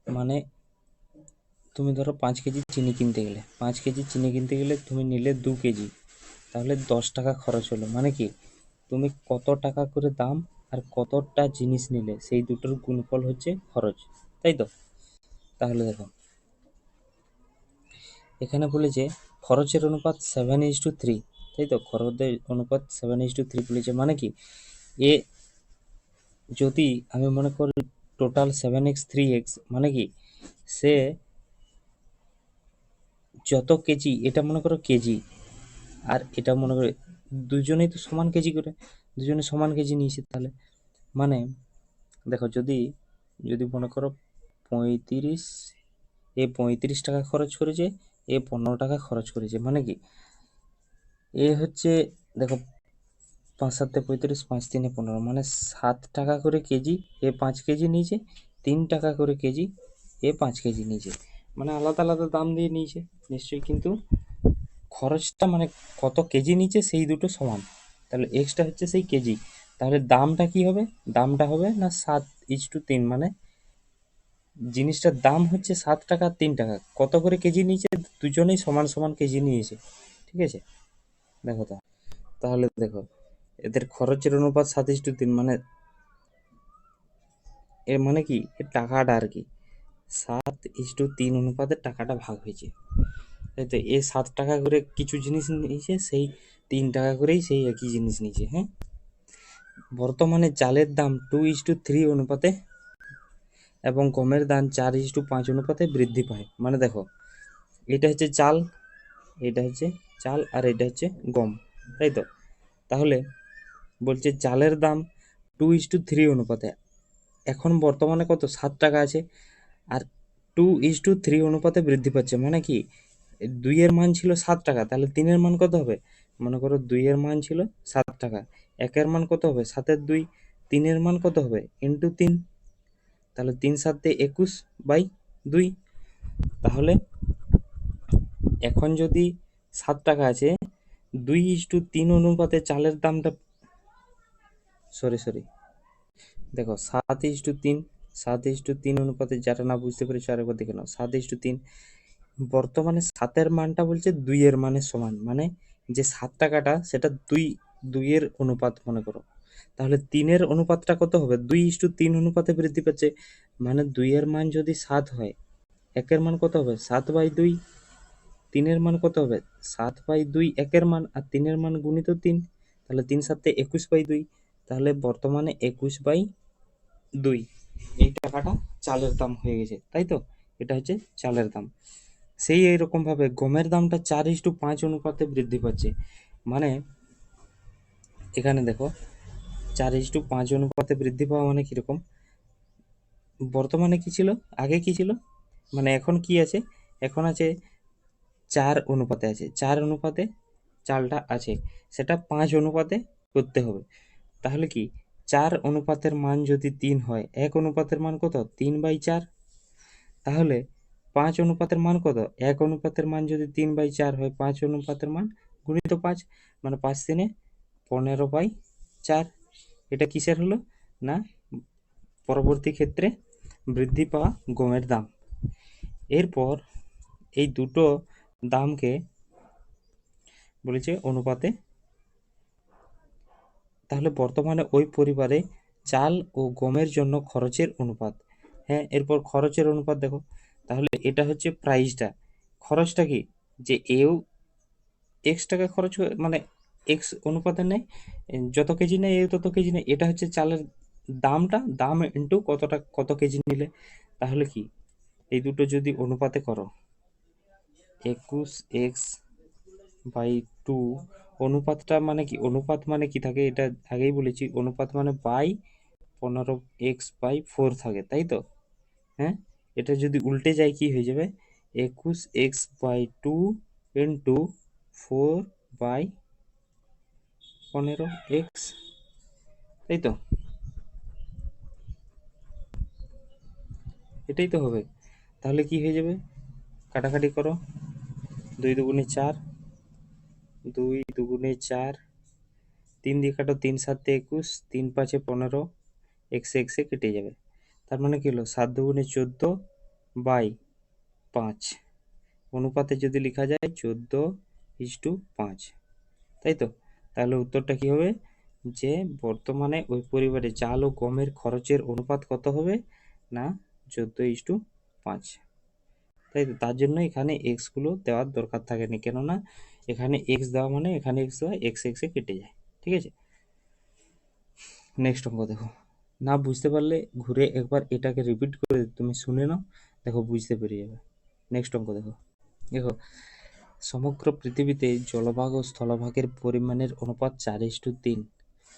মানে তুমি ধরো 5 কেজি চিনি কিনতে গেলে, 5 কেজি চিনি কিনতে গেলে তুমি নিলে 2 কেজি, তাহলে 10 টাকা খরচ হলো। মানে কি, তুমি কত টাকা করে দাম আর কতটা জিনিস নিলে সেই দুটোর গুণফল হচ্ছে খরচ। তাই তো? তাহলে দেখো, এখানে বলেছে খরচের অনুপাত 7:3। তাই তো? খরচের অনুপাত 7:3 বলেছে, মানে কি, এ যদি আমি মনে করি টোটাল 7x 3x, মানে কি, সে যত কেজি, এটা মনে করো কেজি, আর এটা মনে করো, দুজনেই তো সমান কেজি করে, দুজনে সমান কেজি নিয়েছে। তাহলে মানে দেখো, যদি যদি মনে করো 35, এ 35 টাকা খরচ করেছে, এ 15 টাকা খরচ করেছে, মানে কি, এ হচ্ছে, দেখো 5 7 35, 5 3 15, মানে 7 টাকা করে কেজি, এ 5 কেজি নিয়েছে, 3 টাকা করে কেজি, এ 5 কেজি নিয়েছে, মানে আলাদা আলাদা দাম দিয়ে নিয়েছে নিশ্চয়ই, কিন্তু খরচটা মানে কত কেজি নিচে সেই দুটো সমান। তাহলে এক্সটা হচ্ছে সেই কেজি, তাহলে দামটা কি হবে? দামটা হবে না 7:3, মানে জিনিসটার দাম হচ্ছে 7 টাকা 3 টাকা, কত করে কেজি নিয়েছে? দুজনেই সমান সমান কেজি নিয়েছে। ঠিক আছে। দেখো তো, তাহলে দেখো এদের খরচের অনুপাত 7:3, মানে এর মানে কি, এর টাকাটা আর কি 7:3 অনুপাতে টাকাটা ভাগ হয়েছে। তাই তো? 7 টাকা করে কিছু জিনিস নিয়েছে, সেই 3 টাকা করেই সেই একই জিনিস নিয়েছে। হ্যাঁ। বর্তমানে চালের দাম 2:3 অনুপাতে এবং গমের দাম 4:5 অনুপাতে বৃদ্ধি পায়। মানে দেখো, এটা হচ্ছে চাল, এটা হচ্ছে চাল, আর এটা হচ্ছে গম। তাই তো? তাহলে বলছে চালের দাম 2:3 অনুপাতে। এখন বর্তমানে কত 7 টাকা আছে, আর 2:3 অনুপাতে বৃদ্ধি পাচ্ছে, মানে কি 2 এর মান ছিল 7 টাকা, তাহলে 3 এর মান কত হবে? মনে করো 2 এর মান ছিল 7 টাকা, 1 এর মান কত হবে? 7 এর 2, 3 এর মান কত হবে? ইন্টু 3, তাহলে 3 7 21/2। তাহলে এখন যদি 7 টাকা আছে, 2:3 অনুপাতে চালের দামটা, সরি দেখো 7:3, 7:3 অনুপাতে, যারা না বুঝতে পেরেছো আরেকবার দেখে নাও। 7:3, বর্তমানে 7 এর মানটা বলছে 2 এর মানের সমান, মানে যে 7 টাকাটা সেটা 2 এর অনুপাত মনে করো। তাহলে 3 এর অনুপাতটা কত হবে? 2:3 অনুপাতে বৃদ্ধি পাচ্ছে, মানে 2 এর মান যদি 7 হয়, 1 এর মান কত হবে? 7/2। 3 এর মান কত হবে? 7/2 1 এর মান, আর 3 এর মান গুণিত 3, তাহলে 3 7 21/2। তাহলে বর্তমানে 21/2 এই টাকাটা চালের দাম হয়ে গেছে, তাই তো? এটা হচ্ছে চালের দাম। সেই এইরকম ভাবে গমের দামটা 4:5 অনুপাতে বৃদ্ধি পাচ্ছে, মানে এখানে দেখো 4:5 অনুপাতে বৃদ্ধি পাওয়া মানে কিরকম? বর্তমানে কি ছিল, আগে কি ছিল, মানে এখন কি আছে? এখন আছে 4 অনুপাতে আছে, 4 অনুপাতে চালটা আছে, সেটা 5 অনুপাতে করতে হবে। তাহলে কি 4 অনুপাতের মান যদি 3 হয়, 1 অনুপাতের মান কত? 3/4। তাহলে 5 অনুপাতের মান কত? 1 অনুপাতের মান যদি 3/4 হয়, 5 অনুপাতের মান গুণিত 5, মানে 5 3 15/4। এটা কিসের হলো? না পরবর্তী ক্ষেত্রে বৃদ্ধি পাওয়া গমের দাম। এরপর এই দুটো দামকে বলেছে অনুপাতে। তাহলে বর্তমানে ওই পরিবারে চাল ও গমের জন্য খরচের অনুপাত। হ্যাঁ, এরপর খরচের অনুপাত দেখো। তাহলে এটা হচ্ছে প্রাইসটা, খরচটা কি, যে এও এক্স টাকা খরচ মানে এক্স অনুপাতে নেয়, যত কেজি নেয় এও তত কেজি নেয়। এটা হচ্ছে চালের দামটা, দাম ইন্টু কতটা, কত কেজি নিলে। তাহলে কি এই দুটো যদি অনুপাতে করো, 21x/2, অনুপাতটা মানে কি, অনুপাত মানে কি থাকে, এটা আগেই বলেছি, অনুপাত মানে 15x/4 থাকে, তাই তো? হ্যাঁ, এটা যদি উল্টে যায় কি হয়ে যাবে? 21x/2 ইন্টু 4/15x, তাই তো? এটাই তো হবে। তাহলে কি হয়ে যাবে? কাটাকাটি করো, 2 দুগুণে 4, 2 দুগুণে 4, 3 দিয়ে কাটো, 3 7 21, 3 5 15, এক্সে এক্সে কেটে যাবে। তার মানে কি হলো? 7 দুগুণে 14/5, অনুপাতে যদি লেখা যায় 14:5, তাই তো? তাহলে উত্তরটা কি হবে? যে বর্তমানে ওই পরিবারে চাল ও গমের খরচের অনুপাত কত হবে? না 14:5, তাই তো? তার জন্য এখানে এক্স গুলো দেওয়ার দরকার থাকেনি, কেননা এখানে এক্স দেওয়া মানে এখানে এক্স দেওয়া, এক্স এক্সে কেটে যায়, ঠিক আছে? নেক্সট অঙ্ক দেখো। না বুঝতে পারলে ঘুরে একবার এটাকে রিপিট করে তুমি শুনে নাও, দেখো বুঝতে পেরে যাবে। নেক্সট অঙ্ক দেখো। দেখো, সমগ্র পৃথিবীতে জলভাগ ও স্থলভাগের পরিমাণের অনুপাত 4:3।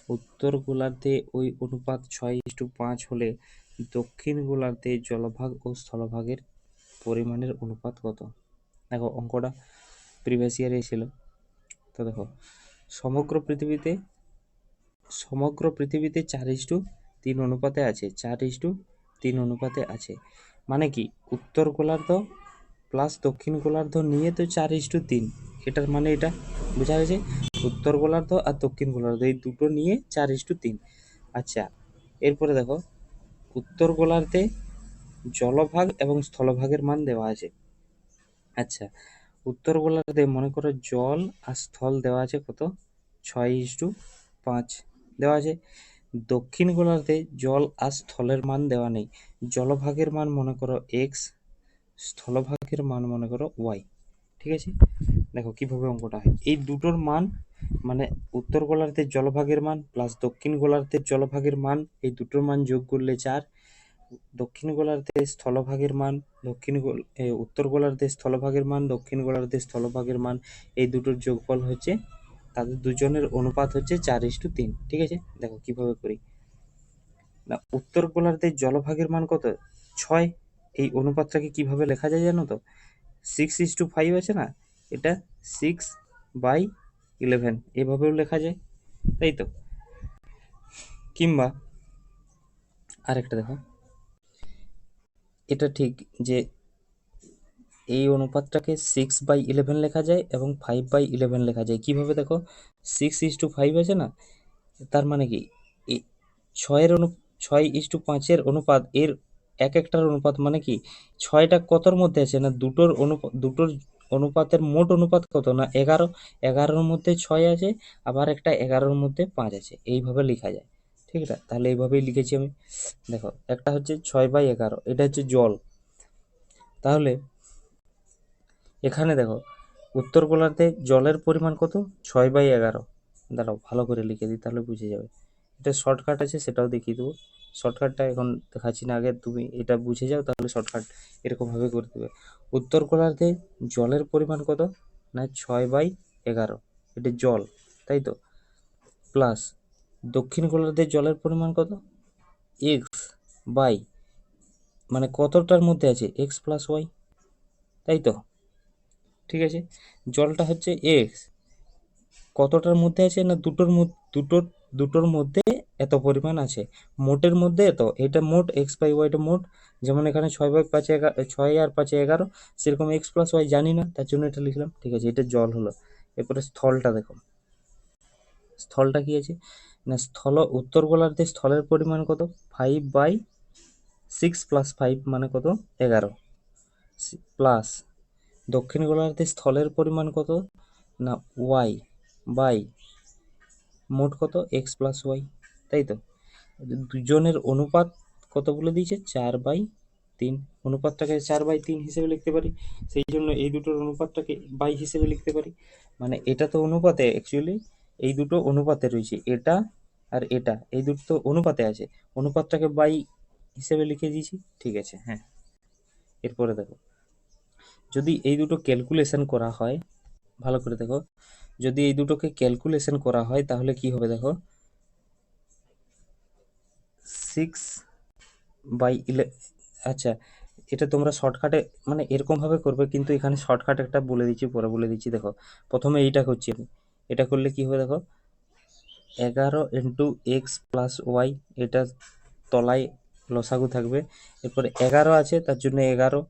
উত্তর গোলার্ধে ওই অনুপাত 6:5 হলে দক্ষিণ গোলার্ধে জলভাগ ও স্থলভাগের পরিমাণের অনুপাত কত? দেখো অঙ্কটা প্রিভিয়াস ইয়ারে ছিল। তো দেখো, সমগ্র পৃথিবীতে 4:3 অনুপাতে আছে, 4:3 অনুপাতে আছে, মানে কি উত্তর গোলার্ধ প্লাস দক্ষিণ গোলার্ধ নিয়ে তো 4:3, এটার মানে এটা বোঝা গেছে। উত্তর গোলার্ধ আর দক্ষিণ গোলার্ধ এই দুটো নিয়ে 4:3। আচ্ছা, এরপরে দেখো, উত্তর গোলার্ধে জলভাগ এবং স্থলভাগের মান দেওয়া আছে। আচ্ছা, উত্তর গোলার্ধে মনে করো জল আর স্থল দেওয়া আছে কত? 6:5 দেওয়া আছে। দক্ষিণ গোলার্ধে জল আর স্থলের মান দেওয়া নেই। জলভাগের মান মনে করো এক্স, স্থলভাগের মান মনে করো ওয়াই, ঠিক আছে? দেখো কিভাবে অঙ্কটা হয়। এই দুটোর মান, মানে উত্তর গোলার্ধের জলভাগের মান প্লাস দক্ষিণ গোলার্ধের জলভাগের মান, এই দুটোর মান যোগ করলে 4। দক্ষিণ গোলার্ধের স্থলভাগের মান, উত্তর গোলার্ধের স্থলভাগের মান, দক্ষিণ গোলার্ধের স্থলভাগের মান, এই দুটোর যোগফল হচ্ছে, তাদের দুজনের অনুপাত হচ্ছে 4:3, ঠিক আছে? দেখো কিভাবে করি। না উত্তর গোলার্ধের জলভাগের মান কত? 6। এই অনুপাতটাকে কিভাবে লেখা যায় জানো তো? 6:5 আছে না, এটা 6/11 এভাবেও লেখা যায়, তাই তো? কিংবা আরেকটা দেখো, এটা ঠিক যে এই অনুপাতটাকে 6/11 লেখা যায় এবং 5/11 লেখা যায়। কিভাবে দেখো, 6:5 আছে না, তার মানে কি এই 6:5 অনুপাত, এর এক একটার অনুপাত মানে কি 6টা কতর মধ্যে আছে না, দুটোর অনুপাতের মোট অনুপাত কত না 11। 11-র মধ্যে 6 আছে, আবার একটা 11-র মধ্যে 5 আছে, এইভাবে লেখা যায়। ঠিক আছে, তাহলে এইভাবেই লিখেছি আমি। দেখো একটা হচ্ছে 6/11, এটা হচ্ছে জল। তাহলে এখানে দেখো উত্তর গোলার্ধে জলের পরিমাণ কত? 6/11। দাঁড়াও ভালো করে লিখে দিই, তাহলে বুঝে যাবে। এটা শর্টকাট আছে, সেটাও দেখিয়ে দেবো। শর্টকাটটা এখন দেখাচ্ছি না, আগে তুমি এটা বুঝে যাও, তাহলে শর্টকাট এরকমভাবে করে দেবে। উত্তর গোলার্ধে জলের পরিমাণ কত না 6/11, এটা জল, তাই তো? প্লাস দক্ষিণ গোলার্ধে জলের পরিমাণ কত? এক্স বাই, মানে কতটার মধ্যে আছে x+y, তাই তো? ঠিক আছে, জলটা হচ্ছে এক্স, কতটার মধ্যে আছে না দুটোর মধ্যে এত পরিমাণ আছে, মোটের মধ্যে এত, এটা মোট x/y মোট। যেমন এখানে 6/5 6 আর 5 11, সেরকম x+y জানি না, তার জন্য এটা লিখলাম। ঠিক আছে, এটা জল হলো। এরপরে স্থলটা দেখো, স্থলটা কি আছে না, উত্তর গোলার্ধে স্থলের পরিমাণ কত? 5/6 + 5 মানে কত? 11। প্লাস দক্ষিণ গোলার্ধে স্থলের পরিমাণ কত না y বাই মোট কত x+y, তাই তো? দুজনের অনুপাত কত বলে দিয়েছে? 4/3। অনুপাতটাকে 4/3 হিসেবে লিখতে পারি, সেই জন্য এই দুটোর অনুপাতটাকে বাই হিসেবে লিখতে পারি। মানে এটা তো অনুপাতে, অ্যাকচুয়ালি এই দুটো অনুপাতে রয়েছে, এটা আর এটা, এই দুটো তো অনুপাতে আছে, অনুপাতটাকে বাই হিসেবে লিখে দিয়েছি। ঠিক আছে, হ্যাঁ। এরপরে দেখো, যদি এই দুটো ক্যালকুলেশন করা হয়, ভালো করে দেখো, যদি এই দুটোকে ক্যালকুলেশন করা হয় তাহলে কি হবে দেখো, 6/11। আচ্ছা, এটা তোমরা শর্টকাটে মানে এরকমভাবে করবে, কিন্তু এখানে শর্টকাট একটা বলে দিচ্ছি, পরে বলে দিচ্ছি। দেখো প্রথমে এইটা করছি আমি, এটা করলে কি হবে দেখো, 11 × x+y, এটা তলায় লসাগু থাকবে। এরপরে 11 আছে, তার জন্য 11,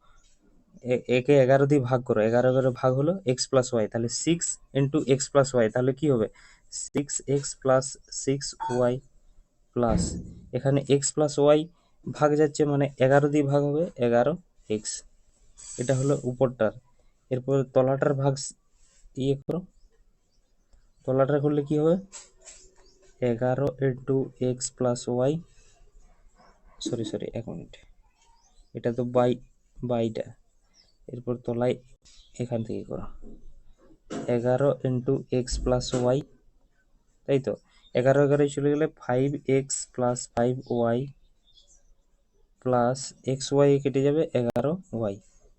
একে 11 দিয়ে ভাগ করো, 11 ভাগ হলো x+y, তাহলে 6 × x+y, তাহলে কি হবে 6x + 6y প্লাস, এখানে x+y ভাগ যাচ্ছে মানে 11 দিয়ে ভাগ হবে 11x। এটা হলো উপরটার। এরপর তলাটার ভাগ ইয়ে করো, তলাটা করলে কি হবে 11 × x+y, সরি 1 মিনিট, এটা তো বাইটা, এরপর তলায় এখান থেকে করো 11 × x+y, তাই তো? 11 চলে গেলে 5x + 5y প্লাস xy কেটে যাবে 11y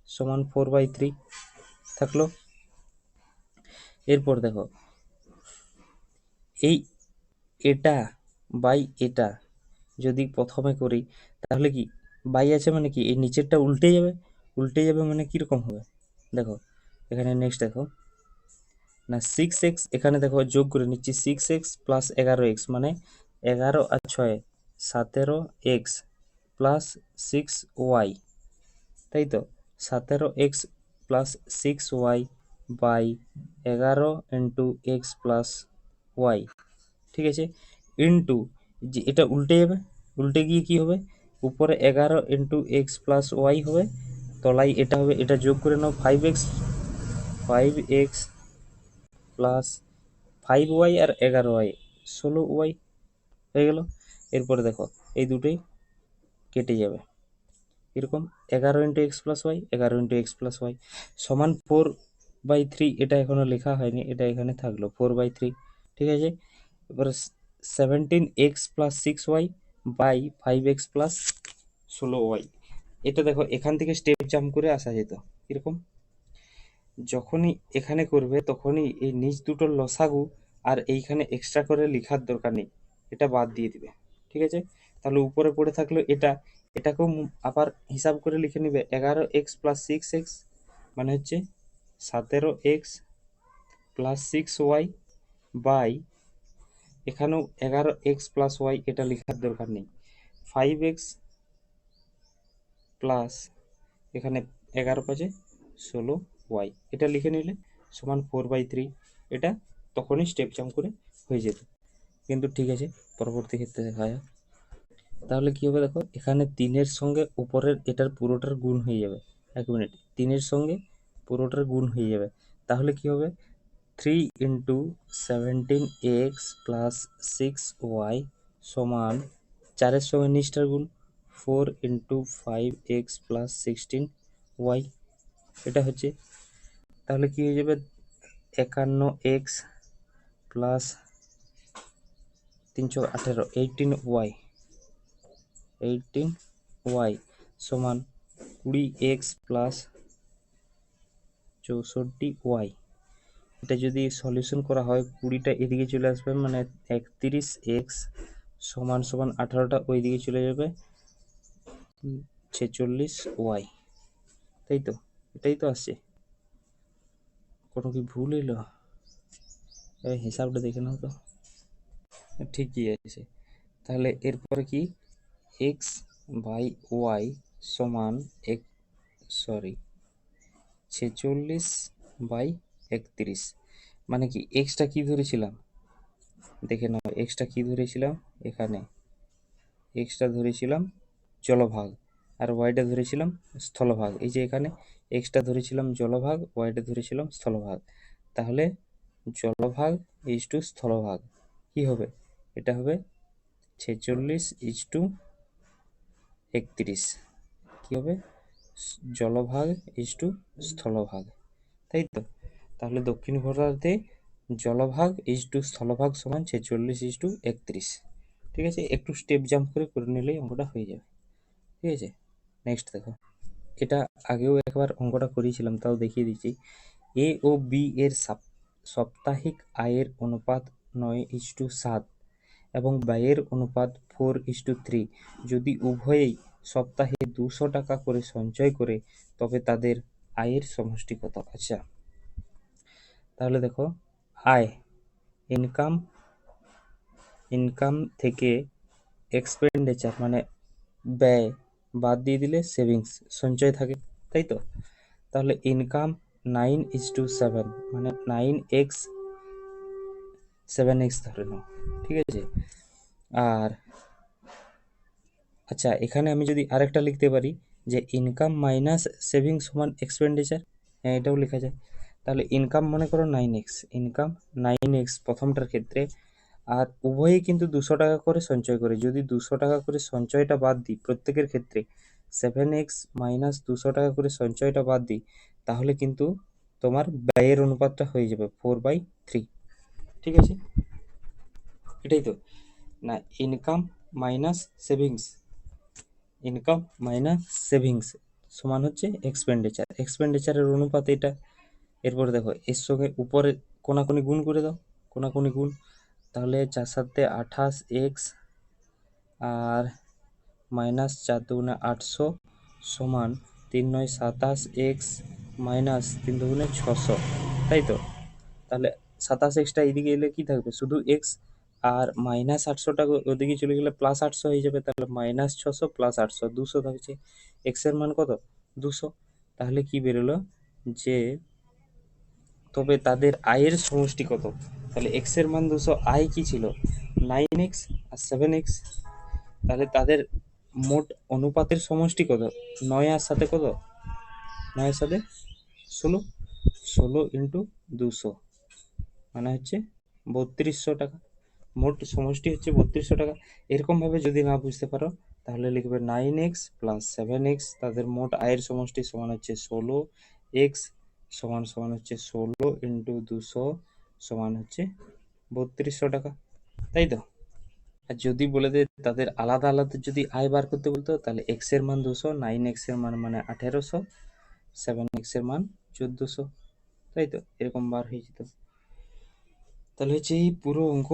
সমান 4/3 থাকলো। এরপর দেখো এই এটা বাই এটা যদি প্রথমে করি, তাহলে কি বাই আছে মানে কি এই নিচেরটা উল্টে যাবে, উল্টে যাবে মানে কীরকম হবে দেখো, এখানে নেক্সট দেখো না 6x, এখানে দেখো যোগ করে নিচ্ছি 6x + 11x, মানে 11 আর 6 17x প্লাস 6y, তাই তো? 17x + 6y বাই 11 × x+y, ঠিক আছে, ইন্টু যে এটা উল্টে যাবে, উল্টে গিয়ে কি হবে, উপরে 11 × x+y হবে, তলায় এটা হবে, এটা যোগ করে নাও 5x প্লাস 5y আর 11y 16y হয়ে গেল। এরপরে দেখো এই দুটোই কেটে যাবে, এরকম 11 × x+y 11 × x+y সমান 4/3, এটা এখনো লেখা হয়নি, এটা এখানে থাকলো 4/3, ঠিক আছে। এবার 17x + 6y by 5x + 16y, এটা দেখো এখান থেকে স্টেপ জাম্প করে আসা যেত, এরকম যখনই এখানে করবে তখনই এই নিচ দুটোর লসাগু আর এইখানে এক্সট্রা করে লেখার দরকার নেই, এটা বাদ দিয়ে দিবে, ঠিক আছে। তাহলে উপরে পড়ে থাকলো এটা, এটাকেও আবার হিসাব করে লিখে নিবে 11x+6x, মানে হচ্ছে 17x প্লাস 6y বাই, এখানেও 11x+y, এটা লেখার দরকার নেই, 5x প্লাস এখানে 11×5=16y, এটা লিখে নিলে সমান 4/3। এটা তখনই স্টেপ জাম্প করে হয়ে যেত, কিন্তু ঠিক আছে পরবর্তী ক্ষেত্রে দেখা যাক। তাহলে কি হবে দেখো, এখানে 3-এর সঙ্গে উপরের এটার পুরোটার গুণ হয়ে যাবে। 1 মিনিট, 3-এর সঙ্গে পুরোটার গুণ হয়ে যাবে, তাহলে কি হবে 3×17x+6y সমান 4-এর সঙ্গে নিচটার গুণ 4×5x+16y, এটা হচ্ছে। তাহলে কি হয়ে যাবে 51x প্লাস 318 18y সমান 20x প্লাস 64y। এটা যদি সলিউশন করা হয় 20টা এদিকে চলে আসবে, মানে 31x সমান সমান 18টা ওইদিকে চলে যাবে 46y, তাই তো? এটাই তো আসছে, কোনো কি ভুল এলো? এই হিসাবটা দেখে নাও তো, ঠিকই আছে। তাহলে এরপরে কি x/y সমান 46/31, মানে কি এক্সটা কি ধরেছিলাম দেখে নাও, এক্সটা কি ধরেছিলাম, এখানে এক্সটা ধরেছিলাম জলভাগ আর ওয়াইটা ধরেছিলাম স্থলভাগ। এই যে এখানে এক্সটা ধরেছিলাম জলভাগ, ওয়াইটা ধরেছিলাম স্থলভাগ, তাহলে জলভাগ ইজটু স্থলভাগ কি হবে, এটা হবে 46:31, কি হবে জলভাগ ইজটু স্থলভাগ, তাই তো? তাহলে দক্ষিণ গোলার্ধে জলভাগ ইজটু স্থলভাগ সমান 46:31, ঠিক আছে? একটু স্টেপ জাম্প করে করে নিলেই অঙ্কটা হয়ে যাবে, ঠিক আছে? নেক্সট দেখো, এটা আগেও একবার অঙ্কটা করিয়েছিলাম, তাও দেখিয়ে দিচ্ছি। এ ও বি এর সাপ্তাহিক আয়ের অনুপাত 9:7 এবং ব্যয়ের অনুপাত 4:3। যদি উভয়েই সপ্তাহে 200 টাকা করে সঞ্চয় করে তবে তাদের আয়ের সমষ্টি কত? আচ্ছা, তাহলে দেখো, আয় ইনকাম, ইনকাম থেকে এক্সপেন্ডিচার মানে ব্যয় বাদ দিয়ে দিলে সেভিংস সঞ্চয় থাকে, তাই তো? তাহলে ইনকাম 9:7, মানে 9x 7x ধরে নাও, ঠিক আছে? আর আচ্ছা, এখানে আমি যদি আরেকটা লিখতে পারি যে ইনকাম মাইনাস সেভিং সমান এক্সপেন্ডিচার, হ্যাঁ এটাও লেখা যায়। তাহলে ইনকাম মনে করো 9x, ইনকাম 9x প্রথমটার ক্ষেত্রে, আর উভয়ই কিন্তু 200 টাকা করে সঞ্চয় করে। যদি 200 টাকা করে সঞ্চয়টা বাদ দিই প্রত্যেকের ক্ষেত্রে, 7x মাইনাস 200 টাকা করে সঞ্চয়টা বাদ দিই, তাহলে কিন্তু তোমার ব্যয়ের অনুপাতটা হয়ে যাবে 4/3, ঠিক আছে? এটাই তো না, income minus savings, income minus savings সমান হচ্ছে এক্সপেন্ডিচার, এক্সপেন্ডিচারের অনুপাত এটা। এরপরে দেখো এর সঙ্গে উপরে কোনাকুনি গুণ করে দাও, কোনাকুনি গুণ, তাহলে 4×7=28x আর মাইনাস 4×2=800 সমান 3×9=27x মাইনাস 3×2=600, তাই তো? তাহলে 27xটা এইদিকে এলে কি থাকবে, শুধু এক্স, আর মাইনাস 800টা ওদিকে চলে গেলে প্লাস 800 হয়ে যাবে, তাহলে -600 প্লাস 800 200 থাকছে, এক্স এর মান কত 200। তাহলে কি বেরোলো যে তবে তাদের আয়ের সমষ্টি কত, তাহলে এক্স এর মান 200, আয় কি ছিল 9x আর 7x, তাহলে তাদের মোট অনুপাতের সমষ্টি কত, 9 আর সাথে কত, 9 এর সাথে 16, 16 × 200 মানে হচ্ছে 3200 টাকা, মোট সমষ্টি হচ্ছে 3200 টাকা। এরকমভাবে যদি না বুঝতে পারো তাহলে লিখবে 9x প্লাস 7x, তাদের মোট আয়ের সমষ্টি সমান হচ্ছে 16x সমান সমান হচ্ছে 16 × 200 সমান হচ্ছে 3200 টাকা, তাই তো? আর যদি বলে দে তাদের আলাদা আলাদা যদি আয় বার করতে বলতো, তাহলে এক্স এর মান 200, 9x এর মান মানে 1800, 7x এর মান 1400, তাই তো? এরকম বার হয়ে যেত। তাহলে হচ্ছে এই পুরো অঙ্ক।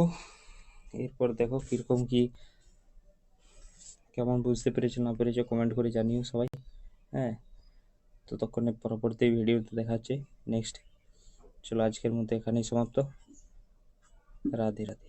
এরপর দেখো কিরকম কি কেমন বুঝতে পেরেছো না পেরেছো কমেন্ট করে জানিও সবাই। হ্যাঁ, ততক্ষণে পরবর্তী ভিডিওতে দেখা হচ্ছে নেক্সট। চলো আজকের মতো এখানেই সমাপ্ত। রাধে রাধে।